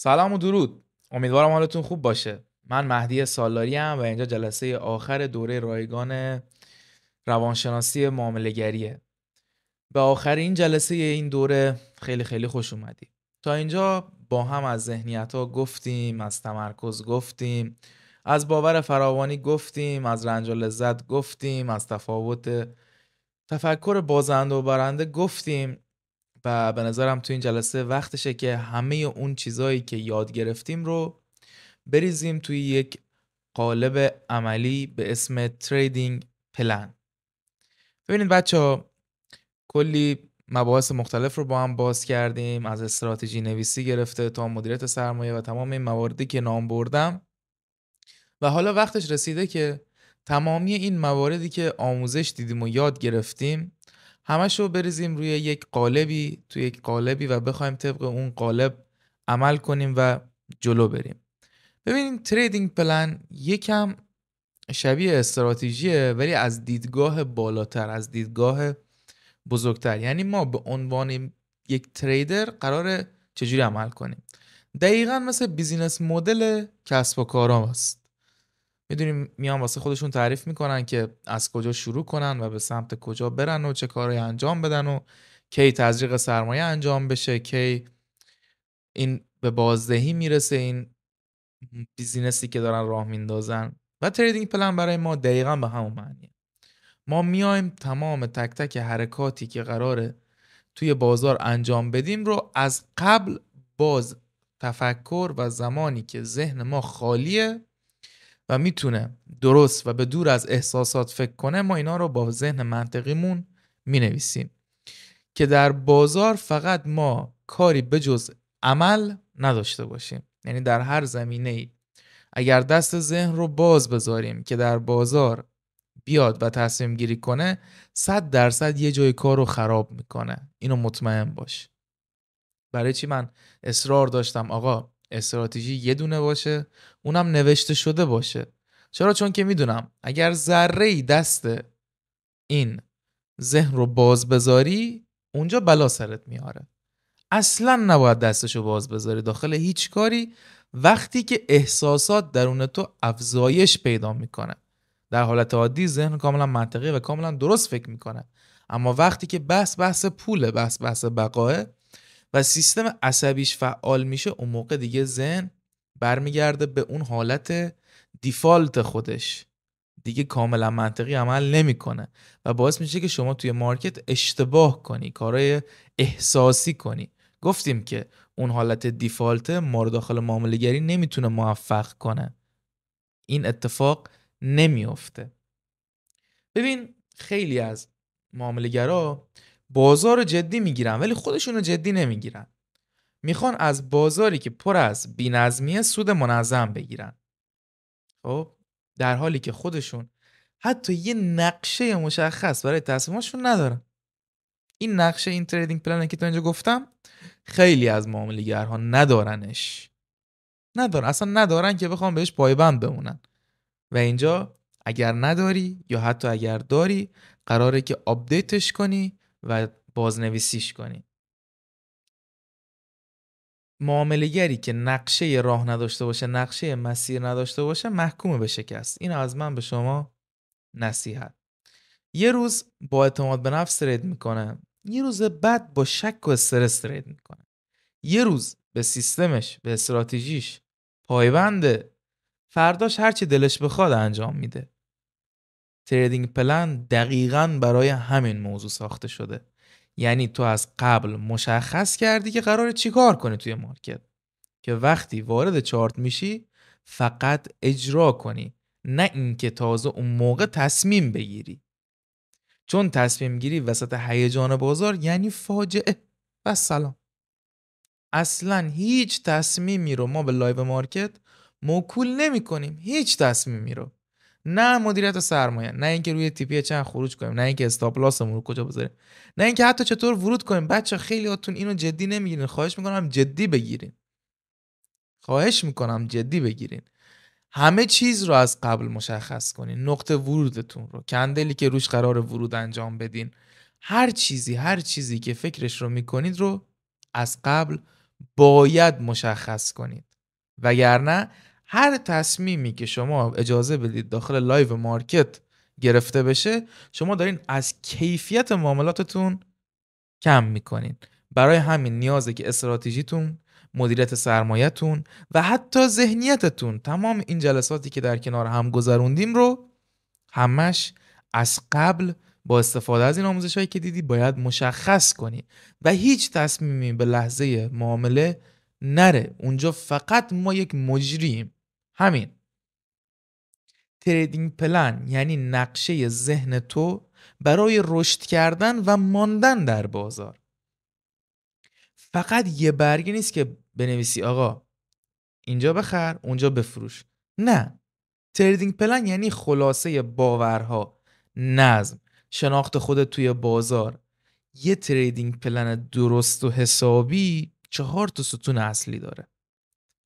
سلام و درود. امیدوارم حالتون خوب باشه. من مهدی سالاری ام و اینجا جلسه آخر دوره رایگان روانشناسی معامله‌گریه. به آخر این جلسه این دوره خیلی خیلی خوش اومدی. تا اینجا با هم از ذهنیت‌ها گفتیم، از تمرکز گفتیم، از باور فراوانی گفتیم، از رنج و لذت گفتیم، از تفاوت تفکر بازنده و برنده گفتیم و به نظرم تو این جلسه وقتشه که همه اون چیزایی که یاد گرفتیم رو بریزیم توی یک قالب عملی به اسم تریدینگ پلن. ببینید بچه ها، کلی مباحث مختلف رو با هم باز کردیم، از استراتژی نویسی گرفته تا مدیریت سرمایه و تمام این مواردی که نام بردم و حالا وقتش رسیده که تمامی این مواردی که آموزش دیدیم و یاد گرفتیم همش رو بریزیم روی یک قالبی، توی یک قالبی و بخوایم طبق اون قالب عمل کنیم و جلو بریم. ببینید تریدینگ پلن یکم شبیه استراتژیه ولی از دیدگاه بالاتر، از دیدگاه بزرگتر. یعنی ما به عنوان یک تریدر قراره چجوری عمل کنیم. دقیقا مثل بیزینس مدل کسب و کارها است. میدونیم میان واسه خودشون تعریف میکنن که از کجا شروع کنن و به سمت کجا برن و چه کارهایی انجام بدن و کی تزریق سرمایه انجام بشه، کی این به بازدهی میرسه، این بیزینسی که دارن راه میندازن. و تریدینگ پلن برای ما دقیقا به همون معنیه. ما میایم تمام تک تک حرکاتی که قراره توی بازار انجام بدیم رو از قبل باز تفکر و زمانی که ذهن ما خالیه و میتونه درست و به دور از احساسات فکر کنه، ما اینا رو با ذهن منطقیمون مینویسیم که در بازار فقط ما کاری بجز عمل نداشته باشیم. یعنی در هر زمینه‌ای اگر دست ذهن رو باز بذاریم که در بازار بیاد و تصمیم گیری کنه، 100% یه جای کار رو خراب میکنه. اینو مطمئن باش. برای چی من اصرار داشتم آقا استراتژی یه دونه باشه، اونم نوشته شده باشه؟ چرا؟ چون که میدونم اگر ذره‌ای دست این ذهن رو باز بذاری اونجا بلا سرت میاره. اصلا نباید دستشو باز بذاری داخل هیچ کاری وقتی که احساسات درون تو افزایش پیدا میکنه. در حالت عادی ذهن کاملا منطقی و کاملا درست فکر میکنه، اما وقتی که بحث پوله، بحث بقاه و سیستم عصبیش فعال میشه، اون موقع دیگه ذهن برمیگرده به اون حالت دیفالت خودش، دیگه کاملا منطقی عمل نمیکنه و باعث میشه که شما توی مارکت اشتباه کنی، کارهای احساسی کنی. گفتیم که اون حالت دیفالت ما رو داخل معامله گری نمیتونه موفق کنه. این اتفاق نمیفته. ببین خیلی از معامله گرا بازار رو جدی میگیرن ولی خودشون رو جدی نمیگیرن. میخوان از بازاری که پر از بی‌نظمیه سود منظم بگیرن. خب در حالی که خودشون حتی یه نقشه مشخص برای تصمیماشون ندارن. این نقشه، این تریدینگ پلنی که تا اینجا گفتم، خیلی از معامله‌گرها ندارنش. اصلا ندارن که بخوام بهش پایبند بمونن. و اینجا اگر نداری یا حتی اگر داری، قراره که آپدیتش کنی و بازنویسیش کنی. معامله‌گری که نقشه راه نداشته باشه، نقشه مسیر نداشته باشه، محکوم به شکست. این از من به شما نصیحت. یه روز با اعتماد به نفس ترید میکنه، یه روز بعد با شک و استرس ترید میکنه، یه روز به سیستمش، به استراتژیش پایبنده، فرداش هرچی دلش بخواد انجام میده. تریدینگ پلن دقیقاً برای همین موضوع ساخته شده. یعنی تو از قبل مشخص کردی که قراره چیکار کنی توی مارکت، که وقتی وارد چارت میشی فقط اجرا کنی، نه اینکه تازه اون موقع تصمیم بگیری. چون تصمیم گیری وسط هیجان بازار یعنی فاجعه. و سلام. اصلا هیچ تصمیمی رو ما به لایو مارکت موکول نمی کنیم. هیچ تصمیمی رو، نه مدیریت سرمایه، نه اینکه روی تیپی چند خروج کنیم، نه اینکه استاپ لاسمون رو کجا بذاریم، نه اینکه حتی چطور ورود کنیم. بچه خیلی هاتون اینو جدی نمیگیرین. خواهش میکنم جدی بگیرین. جدی بگیرین. همه چیز رو از قبل مشخص کنین. نقطه ورودتون رو، کندلی که روش قرار ورود انجام بدین، هر چیزی که فکرش رو میکنید رو از قبل باید مشخص کنید، وگرنه هر تصمیمی که شما اجازه بدید داخل لایو مارکت گرفته بشه، شما دارین از کیفیت معاملاتتون کم میکنین. برای همین نیازه که استراتژیتون، مدیریت سرمایه‌تون و حتی ذهنیتتون، تمام این جلساتی که در کنار هم گذروندیم رو همش از قبل با استفاده از این آموزش‌هایی که دیدی باید مشخص کنی و هیچ تصمیمی به لحظه معامله نره اونجا. فقط ما یک مجریم. همین. تریدینگ پلن یعنی نقشه ذهن تو برای رشد کردن و ماندن در بازار. فقط یه برگه نیست که بنویسی آقا اینجا بخر اونجا بفروش. نه، تریدینگ پلن یعنی خلاصه باورها، نظم، شناخت خودت توی بازار. یه تریدینگ پلن درست و حسابی 4 تا ستون اصلی داره.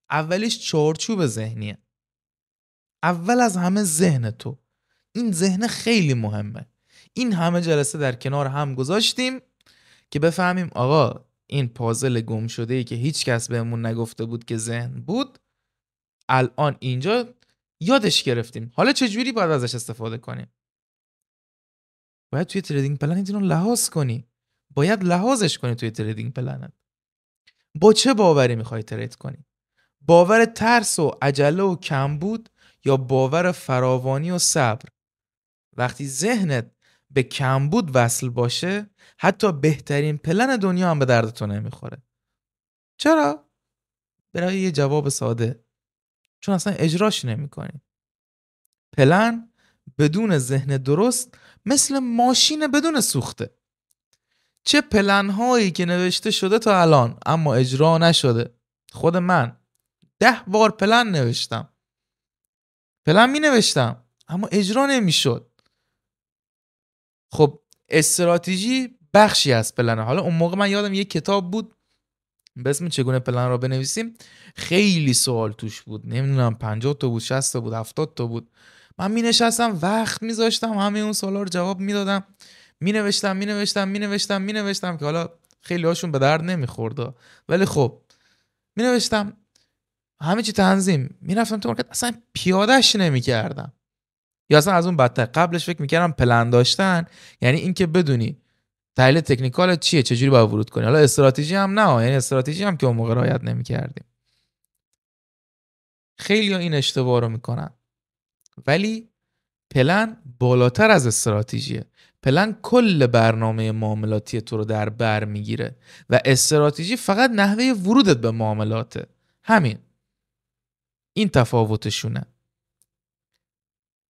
اولیش چارچوب ذهنیه. اول از همه ذهن تو. این ذهن خیلی مهمه. این همه جلسه در کنار هم گذاشتیم که بفهمیم آقا این پازل گم شده ای که هیچ کس بهمون نگفته بود که ذهن بود، الان اینجا یادش گرفتیم. حالا چجوری باید ازش استفاده کنیم؟ باید توی تریدینگ پلنت اینو لحاظ کنی. باید لحاظش کنی توی تریدینگ پلنت. با چه باوری میخوای ترید کنی؟ باور ترس و عجله و کمبود یا باور فراوانی و صبر؟ وقتی ذهنت به کمبود وصل باشه، حتی بهترین پلن دنیا هم به دردتون نمیخوره. چرا؟ برای یه جواب ساده. چون اصلا اجراش نمی‌کنی. پلن بدون ذهن درست مثل ماشین بدون سوخته. چه پلن هایی که نوشته شده تا الان اما اجرا نشده. خود من 10 بار پلن نوشتم. پلن می نوشتم اما اجرا نمیشد. خب استراتژی بخشی از پلنه. حالا اون موقع من یادم یه کتاب بود به اسم چگونه پلن را بنویسیم. خیلی سوال توش بود. نمیدونم 50 تا بود، 60 تا بود، 70 تا بود. من می نشستم وقت می ذاشتم همه اون سوالا رو جواب میدادم. می نوشتم که حالا خیلی هاشون به درد نمیخورد، ولی خب می نوشتم همه چی تنظیم. می رفتم تو مارکت اصلا پیادهش نمی کردم. یا اصلا از اون بدتر قبلش فکر میکردم پلن داشتن یعنی اینکه بدونی تحلیل تکنیکال چیه، چجوری باید ورود کنی. حالا استراتژی هم نه، یعنی استراتژی هم که اون موقع رعایت نمی‌کردیم. خیلی‌ها این اشتباه رو میکنن. ولی پلن بالاتر از استراتژیه. پلن کل برنامه معاملاتی تو رو در بر میگیره و استراتژی فقط نحوه ورودت به معاملاته. همین. این تفاوتشونه.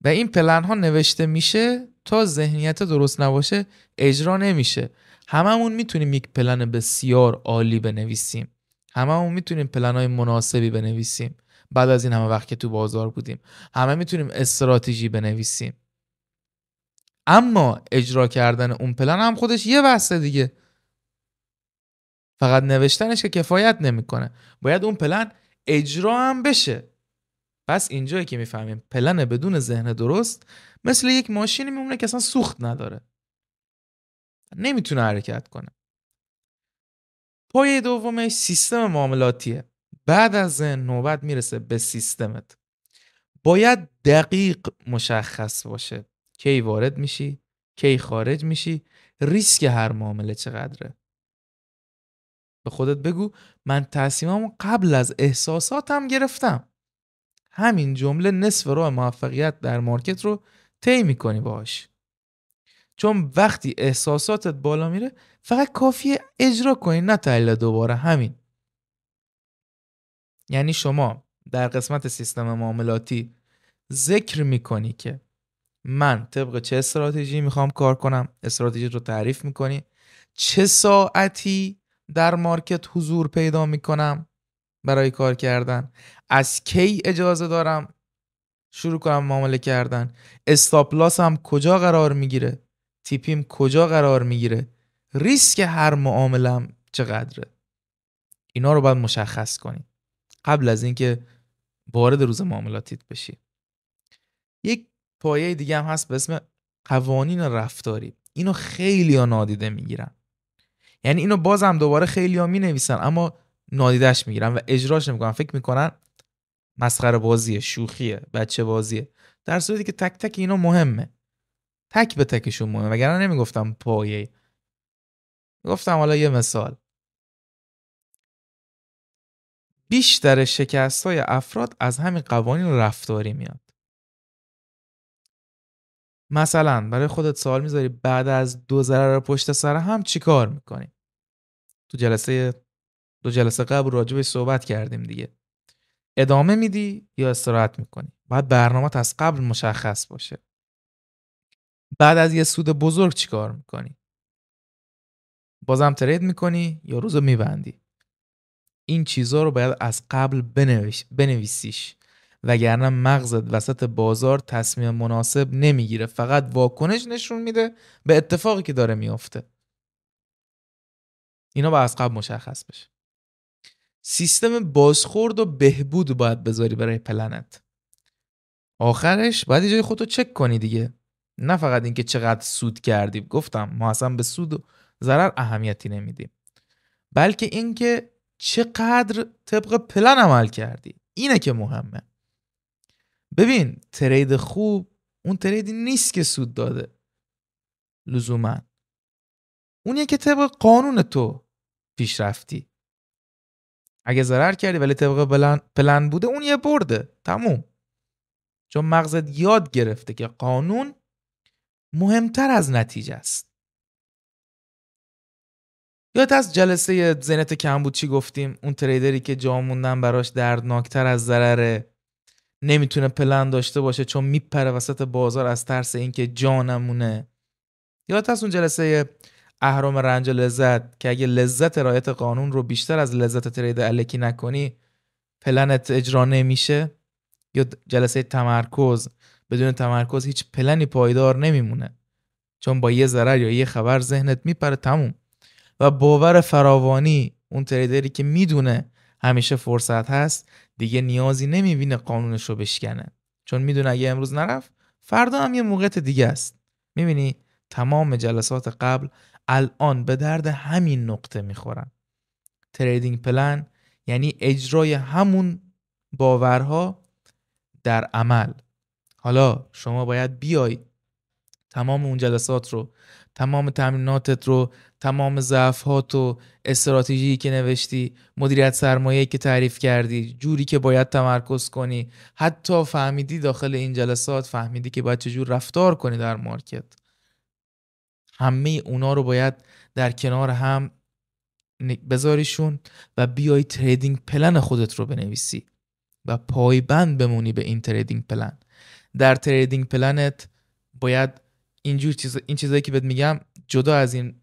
و این پلن ها نوشته میشه تا ذهنیت درست نباشه اجرا نمیشه. هممون میتونیم یک پلن بسیار عالی بنویسیم. هممون میتونیم پلن های مناسبی بنویسیم. بعد از این همه وقت که تو بازار بودیم همه میتونیم استراتژی بنویسیم. اما اجرا کردن اون پلن هم خودش یه بحثه دیگه. فقط نوشتنش که کفایت نمیکنه. باید اون پلن اجرا هم بشه. پس اینجایی که میفهمیم پلن بدون ذهن درست مثل یک ماشینی میمونه که اصلا سوخت نداره. نمیتونه حرکت کنه. پایه دومش سیستم معاملاتیه. بعد از ذهن نوبت میرسه به سیستمت. باید دقیق مشخص باشه کی وارد میشی، کی خارج میشی، ریسک هر معامله چقدره. به خودت بگو من تصمیممو قبل از احساساتم گرفتم. همین جمله نصف راه موفقیت در مارکت رو طی می‌کنی باهاش. چون وقتی احساساتت بالا میره فقط کافیه اجرا کنی، نه تحلیل دوباره. همین. یعنی شما در قسمت سیستم معاملاتی ذکر میکنی که من طبق چه استراتژی میخوام کار کنم، استراتژی رو تعریف میکنی، چه ساعتی در مارکت حضور پیدا میکنم برای کار کردن، از کی اجازه دارم شروع کنم معامله کردن، استاپ لاسم کجا قرار میگیره، تیپیم کجا قرار میگیره، ریسک هر معاملم چقدره. اینا رو باید مشخص کنی قبل از اینکه وارد روز معاملاتیت بشی. یک پایه دیگه هم هست به اسم قوانین رفتاری. اینو خیلی ها نادیده میگیرن. یعنی اینو بازم دوباره خیلی ها می نویسن اما نادیدش میگیرن و اجراش نمیکنن، فکر میکنن مسخره بازیه، شوخیه، بچه بازیه، در صورتی که تک تک اینا مهمه، تک به تکشون مهمه. وگرنه نمیگفتم پایه. گفتم حالا یه مثال، بیشتر شکست‌های افراد از همین قوانین رفتاری میاد. مثلا برای خودت سوال میذاری بعد از 2 ضرر پشت سر هم چی کار میکنی؟ تو دو جلسه قبل راجبش صحبت کردیم دیگه. ادامه میدی یا استراحت میکنی؟ باید برنامه‌ت از قبل مشخص باشه. بعد از یه سود بزرگ چی کار میکنی؟ بازم ترید میکنی یا روزو میبندی؟ این چیزا رو باید از قبل بنویسیش، وگرنه مغزت وسط بازار تصمیم مناسب نمیگیره، فقط واکنش نشون میده به اتفاقی که داره میافته. اینا باید از قبل مشخص بشه. سیستم بازخورد و بهبود باید بذاری برای پلنت. آخرش باید یه جای خودتو چک کنی دیگه، نه فقط اینکه چقدر سود کردی. گفتم ما اصلا به سود و ضرر اهمیتی نمیدیم، بلکه اینکه چقدر طبق پلن عمل کردی، اینه که مهمه. ببین ترید خوب اون تریدی نیست که سود داده لزوما، اونیه که طبق قانون تو پیش رفتی. اگه ضرر کردی ولی طبق پلن بوده، اون یه برده، تموم. چون مغزت یاد گرفته که قانون مهمتر از نتیجه است. یادت از جلسه ذهنیت کم بود چی گفتیم؟ اون تریدری که جا موندن براش دردناکتر از ضرره، نمیتونه پلن داشته باشه چون میپره وسط بازار از ترس اینکه جا نمونه. یادت از اون جلسه اهرم رنج و لذت که اگه لذت رعایت قانون رو بیشتر از لذت ترید الکی نکنی پلنت اجرا نمیشه؟ یا جلسه تمرکز، بدون تمرکز هیچ پلنی پایدار نمیمونه، چون با یه ضرر یا یه خبر ذهنت میپره، تموم. و باور فراوانی، اون تریدری که میدونه همیشه فرصت هست دیگه نیازی نمیبینه قانونش رو بشکنه، چون میدونه اگه امروز نرفت فردا هم یه موقعیت دیگه است. میبینی تمام جلسات قبل الان به درد همین نقطه میخورن. تریدینگ پلن یعنی اجرای همون باورها در عمل. حالا شما باید بیای تمام اون جلسات رو، تمام تمریناتت رو، تمام ضعف‌هات و استراتژی که نوشتی، مدیریت سرمایه‌ای که تعریف کردی، جوری که باید تمرکز کنی، حتی فهمیدی داخل این جلسات فهمیدی که باید چجور رفتار کنی در مارکت، همه اونا رو باید در کنار هم بذاریشون و بیای تریدینگ پلن خودت رو بنویسی و پایبند بمونی به این تریدینگ پلن. در تریدینگ پلنت باید این چیزایی که بهت میگم جدا از این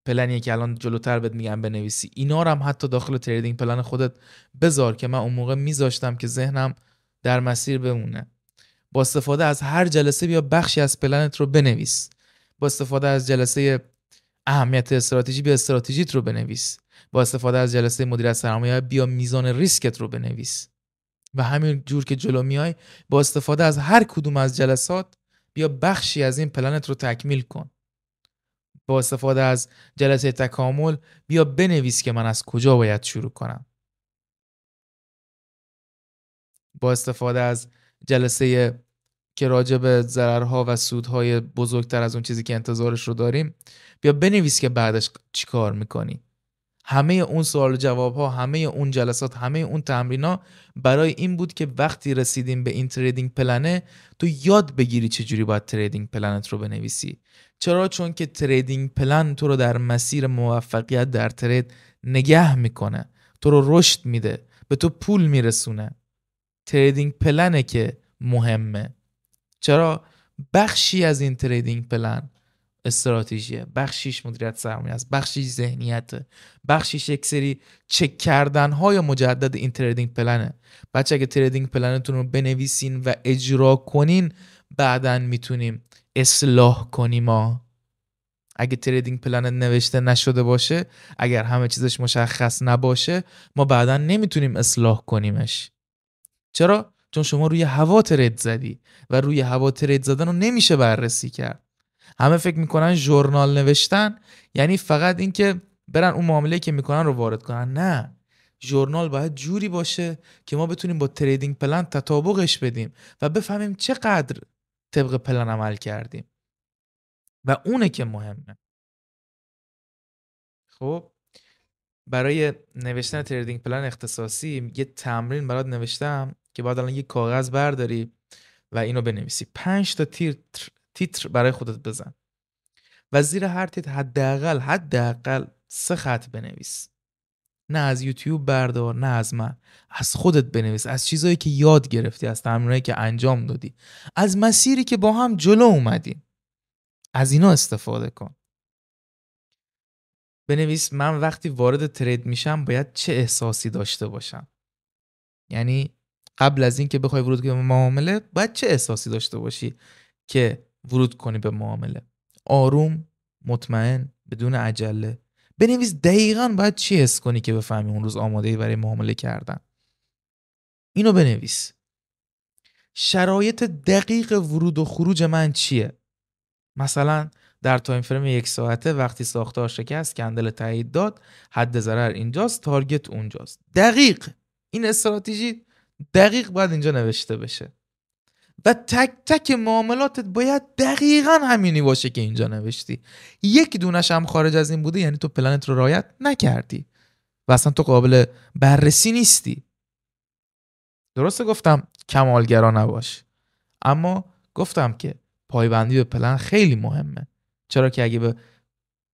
پلنیه که الان جلوتر بهت میگم بنویسی، اینا رو هم حتی داخل تریدینگ پلن خودت بذار که من اون موقع میذاشتم که ذهنم در مسیر بمونه. با استفاده از هر جلسه بیا بخشی از پلنت رو بنویس. با استفاده از جلسه اهمیت استراتژی بیا استراتژیت رو بنویس. با استفاده از جلسه مدیریت سرمایه بیا میزان ریسکت رو بنویس. و همین جور که جلو میای با استفاده از هر کدوم از جلسات بیا بخشی از این پلنت رو تکمیل کن. با استفاده از جلسه تکامل بیا بنویس که من از کجا باید شروع کنم. با استفاده از جلسه که راجع به ضررها و سودهای بزرگتر از اون چیزی که انتظارش رو داریم بیا بنویس که بعدش چی کار میکنی. همه اون سوال و جواب ها، همه اون جلسات، همه اون تمرینا برای این بود که وقتی رسیدیم به این تریدینگ پلنه تو یاد بگیری چجوری باید تریدینگ پلنت رو بنویسی. چرا؟ چون که تریدینگ پلن تو رو در مسیر موفقیت در ترید نگه میکنه، تو رو رشد میده، به تو پول میرسونه. تریدینگ پلنه که مهمه. چرا؟ بخشی از این تریدینگ پلن استراتژیه، بخشیش مدیریت سرمایه است، بخشیش ذهنیته، بخشیش یک سری چک کردن های مجدد این تریدینگ پلنه. بچه اگه تریدینگ پلنتون رو بنویسین و اجرا کنین بعداً میتونیم اصلاح کنیم. اگه تریدینگ پلن نوشته نشده باشه، اگر همه چیزش مشخص نباشه، ما بعداً نمیتونیم اصلاح کنیمش. چرا؟ چون شما روی هوا ترید زدی و روی هوا ترید زدن رو نمیشه بررسی کرد. همه فکر میکنن ژورنال نوشتن یعنی فقط این که برن اون معامله‌ای که میکنن رو وارد کنن. نه، ژورنال باید جوری باشه که ما بتونیم با تریدینگ پلن تطابقش بدیم و بفهمیم چقدر طبق پلن عمل کردیم و اونه که مهمه. خب برای نوشتن تریدینگ پلن اختصاصی یه تمرین برات نوشتم که باید الان یه کاغذ برداری و اینو بنویسی. 5 تا تیتر برای خودت بزن و زیر هر تیتر حداقل 3 خط بنویس. نه از یوتیوب بردار، نه از من، از خودت بنویس، از چیزایی که یاد گرفتی، از تمرینایی که انجام دادی، از مسیری که با هم جلو اومدیم، از اینا استفاده کن. بنویس من وقتی وارد ترید میشم باید چه احساسی داشته باشم. یعنی قبل از این که بخوای ورود کنی به معامله باید چه احساسی داشته باشی که ورود کنی به معامله. آروم، مطمئن، بدون عجله. بنویس دقیقاً باید چی حس کنی که بفهمی اون روز آماده‌ای برای معامله کردن. اینو بنویس. شرایط دقیق ورود و خروج من چیه؟ مثلا در تایم فریم 1 ساعته وقتی ساختار شکست، کندل تایید داد، حد ضرر اینجاست، تارگت اونجاست. دقیق این استراتژی دقیق باید اینجا نوشته بشه و تک تک معاملاتت باید دقیقاً همینی باشه که اینجا نوشتی. یک دونش هم خارج از این بوده یعنی تو پلنت رو رعایت نکردی و اصلا تو قابل بررسی نیستی. درسته گفتم کمالگرا نباش، اما گفتم که پایبندی به پلن خیلی مهمه. چرا که اگه به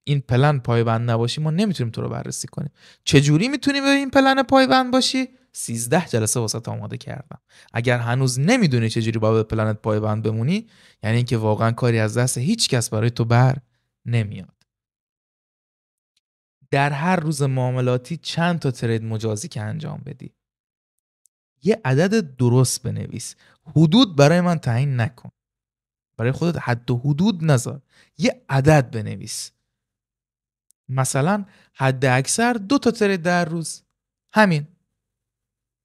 این پلن پایبند نباشی ما نمیتونیم تو رو بررسی کنیم. چجوری میتونی به این پلن پایبند باشی؟ 13 جلسه واسه آماده کردم. اگر هنوز نمیدونی چجوری باید به پلنت پایبند بمونی یعنی اینکه واقعا کاری از دست هیچ کس برای تو بر نمیاد. در هر روز معاملاتی چند تا ترید مجازی که انجام بدی یه عدد درست بنویس. حدود برای من تعیین نکن، برای خودت حد و حدود نذار، یه عدد بنویس. مثلا حد اکثر 2 تا ترید در روز. همین.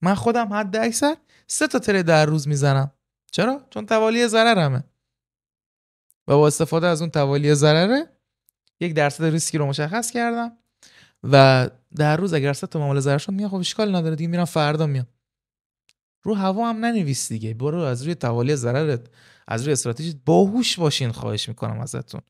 من خودم حد اکثر 3 تا ترید در روز میزنم. چرا؟ چون توالی ضررمه و با استفاده از اون توالی ضرره 1% ریسکی رو مشخص کردم و در روز اگر 3 تا معامله ضرر شد میگم خب اشکال نداره دیگه، میرم فردا میام. رو هوا هم ننویس دیگه، برو از روی توالی ضررت، از روی استراتژی باهوش باشین. خواهش میکنم ازتون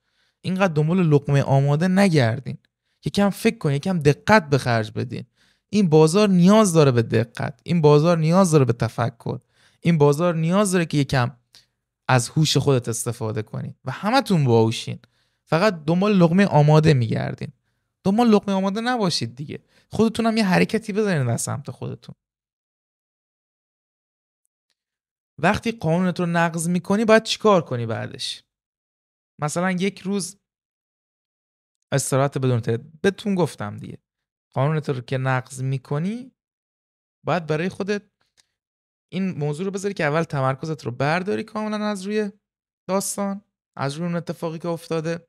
اینقدر دنبال لقمه آماده نگردین، یکم فکر کنین، یکم دقت به خرج بدین. این بازار نیاز داره به دقت، این بازار نیاز داره به تفکر، این بازار نیاز داره که یکم از هوش خودت استفاده کنی و همتون باهوشین، فقط دنبال لقمه آماده میگردین. دنبال لقمه آماده نباشید دیگه، خودتون هم یه حرکتی بزنید از سمت خودتون. وقتی قانونت رو نقض میکنی باید چیکار کنی بعدش؟ مثلا 1 روز استراحت بدون ترید. بهتون گفتم دیگه قانونت رو که نقض میکنی باید برای خودت این موضوع رو بذاری که اول تمرکزت رو برداری کاملا از روی داستان، از روی اون اتفاقی که افتاده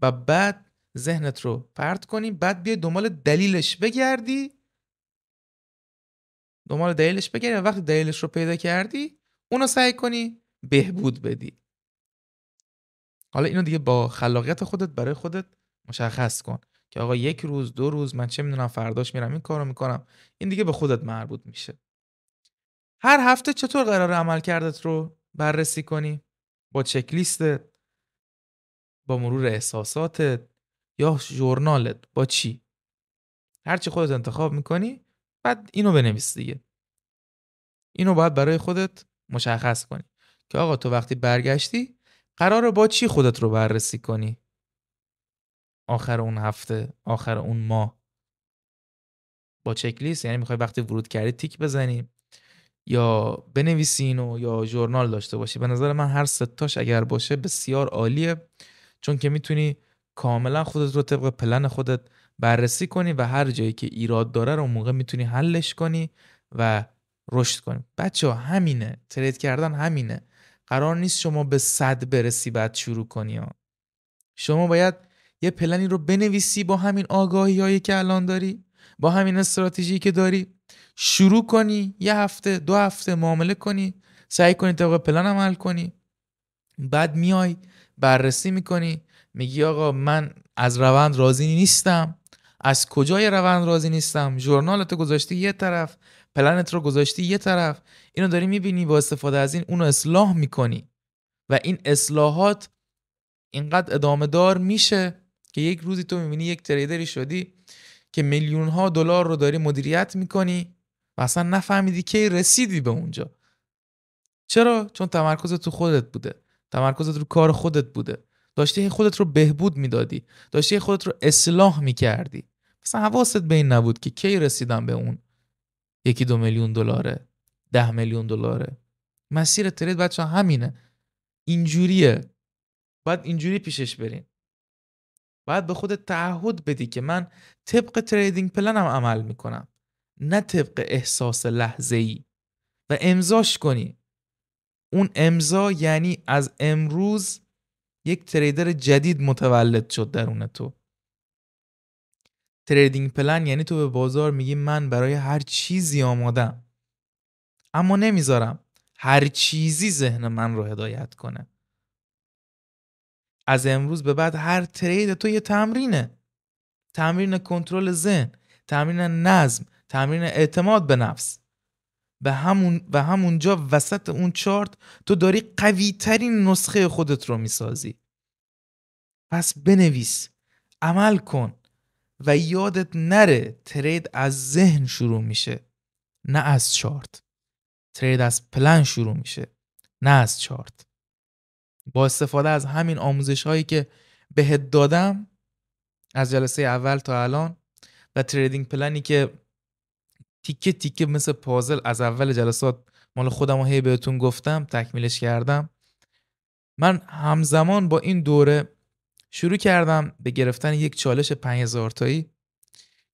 و بعد ذهنت رو پرت کنی، بعد بیای دنبال دلیلش بگردی و وقتی دلیلش رو پیدا کردی اونو سعی کنی بهبود بدی. حالا اینو دیگه با خلاقیت خودت برای خودت مشخص کن که آقا 1 روز 2 روز من چه میدونم فرداش میرم این کارو میکنم. این دیگه به خودت مربوط میشه. هر هفته چطور قراره عملکردت رو بررسی کنی؟ با چک لیستت، با مرور احساساتت یا ژورنالت، با چی؟ هر چی خودت انتخاب میکنی بعد اینو بنویس دیگه. اینو باید برای خودت مشخص کنی که آقا تو وقتی برگشتی قراره با چی خودت رو بررسی کنی آخر اون هفته، آخر اون ماه. با چک لیست یعنی میخوای وقتی ورود کردی تیک بزنی یا بنویسی اینو یا ژورنال داشته باشی. به نظر من هر 3 تاش اگر باشه بسیار عالیه، چون که میتونی کاملا خودت رو طبق پلن خودت بررسی کنی و هر جایی که ایراد داره رو اون موقع میتونی حلش کنی و رشد کنی. بچه‌ها همینه، ترید کردن همینه. قرار نیست شما به 100 برسی بعد شروع کنی ها. شما باید یه پلنی رو بنویسی با همین آگاهی‌هایی که الان داری، با همین استراتژی که داری، شروع کنی 1 هفته 2 هفته معامله کنی، سعی کنی طبق پلن عمل کنی، بعد میای بررسی میکنی، میگی آقا من از روند راضی نیستم، از کجای روند راضی نیستم؟ ژورنالت رو گذاشتی یه طرف، پلنت رو گذاشتی یه طرف، اینو داری میبینی با استفاده از این اونو اصلاح میکنی و این اصلاحات اینقدر ادامه دار میشه که یک روزی تو میبینی یک تریدری شدی که میلیون ها دلار رو داری مدیریت میکنی و اصلا نفهمیدی که رسیدی به اونجا. چرا؟ چون تمرکزت تو خودت بوده، تمرکزت رو کار خودت بوده، داشتی خودت رو بهبود میدادی، داشتی خودت رو اصلاح میکردی، مثلا حواست به این نبود که کی رسیدم به اون 1-2 میلیون دلاره، 10 میلیون دلاره. مسیر ترید بچه همینه، اینجوریه، باید اینجوری پیشش برین. باید به خودت تعهد بدی که من طبق تریدینگ پلنم عمل میکنم، نه طبق احساس لحظه‌ای، و امضاش کنی. اون امضا یعنی از امروز یک تریدر جدید متولد شد درون تو. تریدینگ پلن یعنی تو به بازار میگی من برای هر چیزی آمادم، اما نمیذارم هر چیزی ذهن من رو هدایت کنه. از امروز به بعد هر ترید تو یه تمرینه، تمرین کنترل ذهن، تمرین نظم، تمرین اعتماد به نفس. و همونجا وسط اون چارت تو داری قوی ترین نسخه خودت رو میسازی. پس بنویس، عمل کن و یادت نره ترید از ذهن شروع میشه، نه از چارت. ترید از پلن شروع میشه، نه از چارت. با استفاده از همین آموزش هایی که بهت دادم از جلسه اول تا الان و تریدینگ پلنی که تیکه تیکه مثل پازل از اول جلسات مال خودم و هی بهتون گفتم تکمیلش کردم، من همزمان با این دوره شروع کردم به گرفتن یک چالش 5000 تایی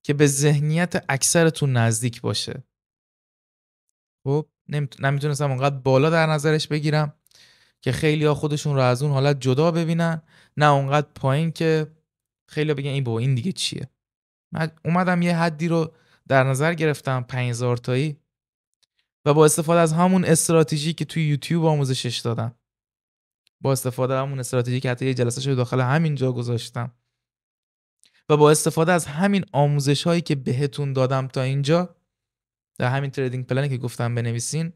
که به ذهنیت اکثرتون نزدیک باشه. خب نمیتونستم اونقدر بالا در نظرش بگیرم که خیلی ها خودشون رو از اون حالت جدا ببینن، نه اونقدر پایین که خیلی ها بگن این با این دیگه چیه. من اومدم یه حدی رو در نظر گرفتم 5000 تایی و با استفاده از همون استراتژی که توی یوتیوب آموزشش دادم، با استفاده از همون استراتژی که حتی یه جلسه شده داخل همین جا گذاشتم و با استفاده از همین آموزش هایی که بهتون دادم تا اینجا در همین تریدینگ پلنی که گفتم بنویسین،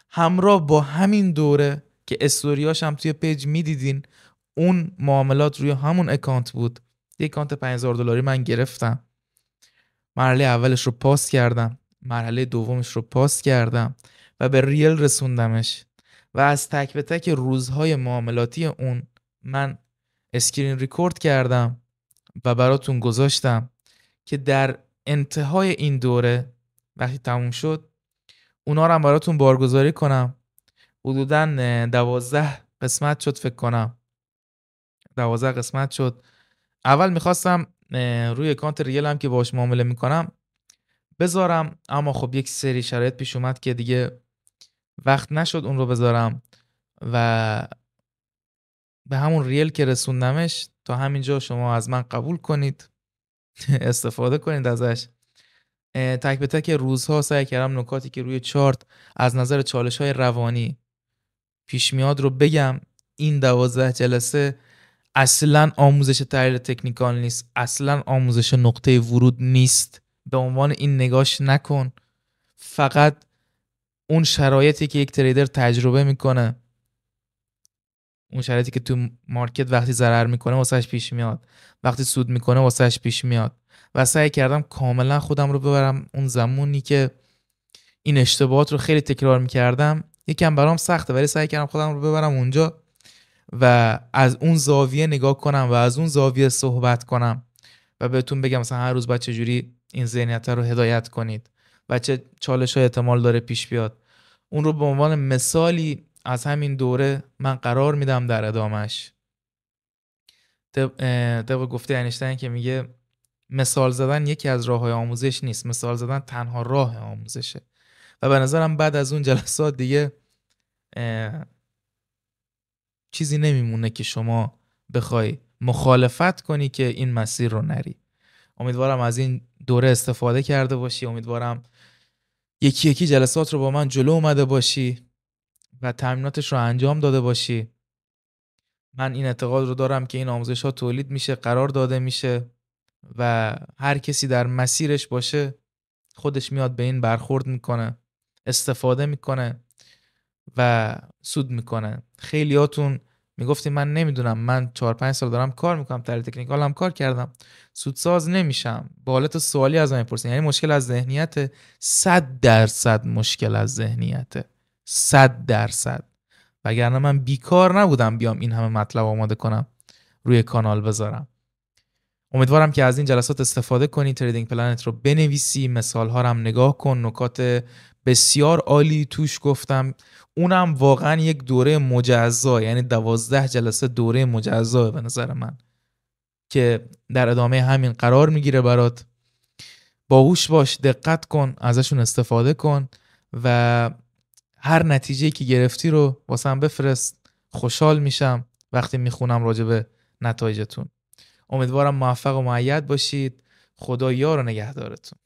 همراه با همین دوره که استوریاش هم توی پیج میدیدین، اون معاملات روی همون اکانت بود. یک اکانت 5000 دلاری من گرفتم، مرحله اولش رو پاس کردم، مرحله دومش رو پاس کردم و به ریل رسوندمش و از تک به تک روزهای معاملاتی اون من اسکرین ریکورد کردم و براتون گذاشتم که در انتهای این دوره وقتی تموم شد اونا رو هم براتون بارگذاری کنم. حدوداً 12 قسمت شد فکر کنم، 12 قسمت شد. اول میخواستم روی اکانت ریل هم که باش معامله میکنم بذارم، اما خب یک سری شرایط پیش اومد که دیگه وقت نشد اون رو بذارم و به همون ریل که رسوندمش تا همینجا شما از من قبول کنید استفاده کنید ازش. تک به تک روزها سعی کردم نکاتی که روی چارت از نظر چالش های روانی پیش میاد رو بگم. این 12 جلسه اصلا آموزش تحلیل تکنیکال نیست، اصلا آموزش نقطه ورود نیست، به عنوان این نگاش نکن. فقط اون شرایطی که یک تریدر تجربه میکنه، اون شرایطی که تو مارکت وقتی ضرر میکنه واسهش پیش میاد، وقتی سود میکنه واسهش پیش میاد، و سعی کردم کاملا خودم رو ببرم اون زمانی که این اشتباهات رو خیلی تکرار میکردم. یکم برام سخته ولی سعی کردم خودم رو ببرم اونجا و از اون زاویه نگاه کنم و از اون زاویه صحبت کنم و بهتون بگم مثلا هر روز باید چجوری این ذهنیت رو هدایت کنید و چه چالش های احتمال داره پیش بیاد. اون رو به عنوان مثالی از همین دوره من قرار میدم در ادامش. طبق گفته اینشتین که میگه مثال زدن یکی از راه‌های آموزش نیست، مثال زدن تنها راه آموزشه. و به نظرم بعد از اون جلسات دیگه چیزی نمیمونه که شما بخوای مخالفت کنی که این مسیر رو نری. امیدوارم از این دوره استفاده کرده باشی، امیدوارم یکی یکی جلسات رو با من جلو اومده باشی و تمریناتش رو انجام داده باشی. من این اعتقاد رو دارم که این آموزش ها تولید میشه، قرار داده میشه و هر کسی در مسیرش باشه خودش میاد به این برخورد میکنه، استفاده میکنه و سود میکنه. خیلیاتون میگفتیم من نمیدونم، من 4-5 سال دارم کار میکنم، تحلیل تکنیکال هم کار کردم، سودساز نمیشم. با حالت سوالی از من میپرسین، یعنی مشکل از ذهنیت؟ 100% مشکل از ذهنیته، 100%. وگرنه من بیکار نبودم بیام این همه مطلب آماده کنم روی کانال بذارم. امیدوارم که از این جلسات استفاده کنی، تریدینگ پلنت رو بنویسی، مثال ها رو هم نگاه کن، نکات بسیار عالی توش گفتم. اونم واقعا یک دوره مجزا، یعنی 12 جلسه دوره مجزا به نظر من که در ادامه همین قرار میگیره برات. باهوش باش، دقت کن، ازشون استفاده کن و هر نتیجه‌ای که گرفتی رو واسم بفرست. خوشحال میشم وقتی میخونم راجع به نتایجتون. امیدوارم موفق و مؤید باشید. خدا یار و نگهدارتون.